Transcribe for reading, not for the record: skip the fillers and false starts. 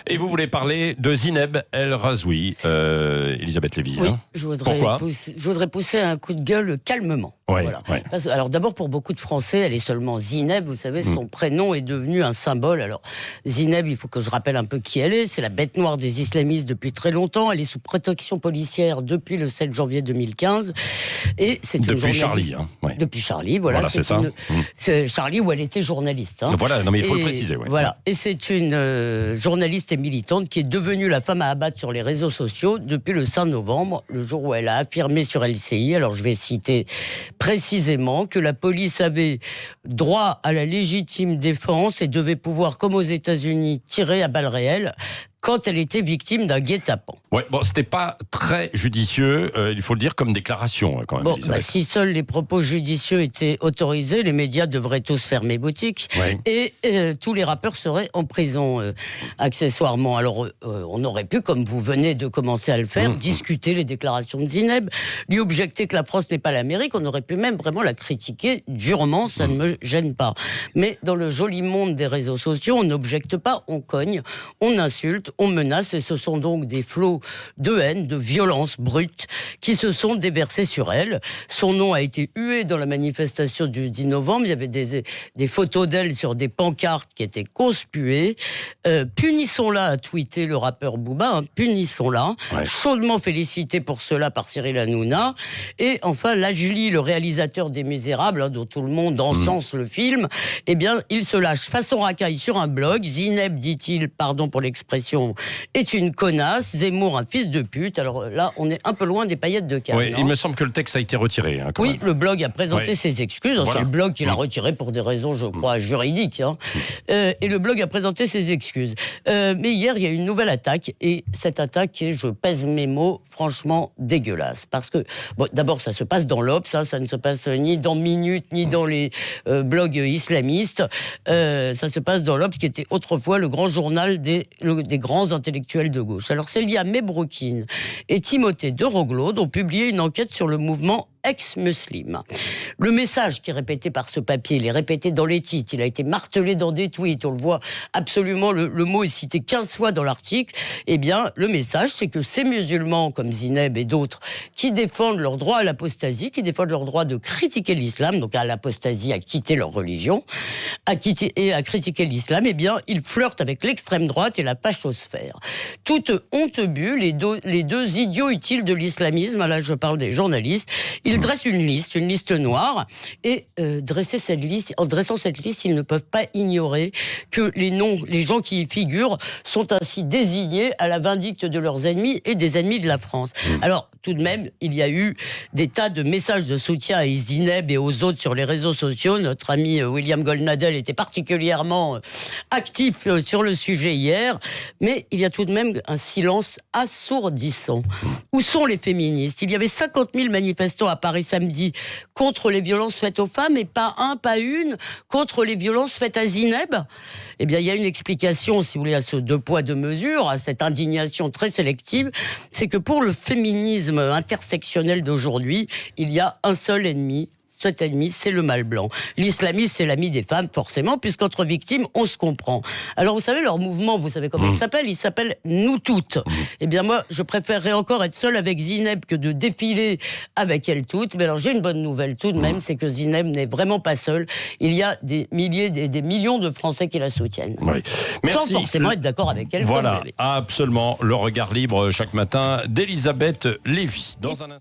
Et vous voulez parler de Zineb El Razoui, Elisabeth Lévy. Oui, hein. je Pourquoi voudrais pousser un coup de gueule calmement. Ouais, Voilà. ouais. Alors d'abord, pour beaucoup de Français, elle est seulement Zineb. Vous savez, son prénom est devenu un symbole. Alors Zineb, il faut que je rappelle un peu qui elle est. C'est la bête noire des islamistes depuis très longtemps. Elle est sous protection policière depuis le 7 janvier 2015. Et c'est une Depuis journaliste. Charlie. Hein, ouais. Depuis Charlie, voilà. Voilà, c'est ça. C'est Charlie où elle était journaliste. Hein. Voilà, non mais il faut le préciser. Ouais. Voilà. Et c'est une journaliste et militante qui est devenue la femme à abattre sur les réseaux sociaux depuis le 5 novembre, le jour où elle a affirmé sur LCI, alors je vais citer précisément, que la police avait droit à la légitime défense et devait pouvoir, comme aux États-Unis, tirer à balles réelles quand elle était victime d'un guet-apens. Ouais, bon, c'était pas très judicieux, il faut le dire, comme déclaration, quand même. Bon, Elisabeth. si seuls les propos judicieux étaient autorisés, les médias devraient tous fermer boutique Ouais. et tous les rappeurs seraient en prison, accessoirement. Alors, on aurait pu, comme vous venez de commencer à le faire, discuter les déclarations de Zineb, lui objecter que la France n'est pas l'Amérique, on aurait pu même vraiment la critiquer durement, ça ne me gêne pas. Mais dans le joli monde des réseaux sociaux, on n'objecte pas, on cogne, on insulte, on menace, et ce sont donc des flots de haine, de violence brute qui se sont déversés sur elle. Son nom a été hué dans la manifestation du 10 novembre. Il y avait des photos d'elle sur des pancartes qui étaient conspuées. Punissons-la, a tweeté le rappeur Booba. Hein, punissons-la. Ouais. Chaudement félicité pour cela par Cyril Hanouna. Et enfin, Lajli, le réalisateur des Misérables, hein, dont tout le monde encense le film, eh bien, il se lâche façon racaille sur un blog. Zineb, dit-il, pardon pour l'expression, est une connasse. Zemmour, un fils de pute. Alors là, on est un peu loin des paillettes de Cannes. Ouais, il me semble que le texte a été retiré. Hein, quand Oui, même. le blog a présenté Ouais. ses excuses. Voilà. C'est le blog qui l'a retiré pour des raisons, je crois, juridiques. Hein. Et le blog a présenté ses excuses. Mais hier, il y a eu une nouvelle attaque. Et cette attaque est, je pèse mes mots, franchement dégueulasse. Parce que, bon, d'abord, ça se passe dans l'Obs. Ça ne se passe ni dans Minute, ni dans les blogs islamistes. Ça se passe dans l'Obs, qui était autrefois le grand journal des grands intellectuels de gauche. Alors, Célia Mebroukine et Timothée de Roglaude ont publié une enquête sur le mouvement ex-musulman. Le message qui est répété par ce papier, il est répété dans les titres, il a été martelé dans des tweets, on le voit absolument, le mot est cité 15 fois dans l'article. Eh bien, le message, c'est que ces musulmans, comme Zineb et d'autres, qui défendent leur droit à l'apostasie, qui défendent leur droit de critiquer l'islam, donc à l'apostasie, à quitter leur religion, à critiquer l'islam, eh bien, ils flirtent avec l'extrême droite et la fachosphère. Toute honte bue, les deux idiots utiles de l'islamisme, là je parle des journalistes, ils dressent une liste noire, et en dressant cette liste, ils ne peuvent pas ignorer que les gens qui y figurent sont ainsi désignés à la vindicte de leurs ennemis et des ennemis de la France. Alors, tout de même, il y a eu des tas de messages de soutien à Zineb et aux autres sur les réseaux sociaux. Notre ami William Goldnadel était particulièrement actif sur le sujet hier, mais il y a tout de même un silence assourdissant. Où sont les féministes ? Il y avait 50 000 manifestants à Paris samedi contre les violences faites aux femmes, et pas un, pas une contre les violences faites à Zineb. Eh bien, il y a une explication, si vous voulez, à ce deux poids, deux mesures, à cette indignation très sélective, c'est que pour le féminisme intersectionnel d'aujourd'hui, il y a un seul ennemi. Cet ennemi, c'est le mâle blanc. L'islamisme, c'est l'ami des femmes, forcément, puisqu'entre victimes, on se comprend. Alors, vous savez, leur mouvement, vous savez comment il s'appelle Nous Toutes. Eh bien, moi, je préférerais encore être seule avec Zineb que de défiler avec elles toutes. Mais alors, j'ai une bonne nouvelle tout de même, c'est que Zineb n'est vraiment pas seule. Il y a des milliers, des millions de Français qui la soutiennent. Oui. Merci. Sans forcément être d'accord avec elle. Voilà, absolument. Le regard libre chaque matin d'Elisabeth Lévy. Dans un instant.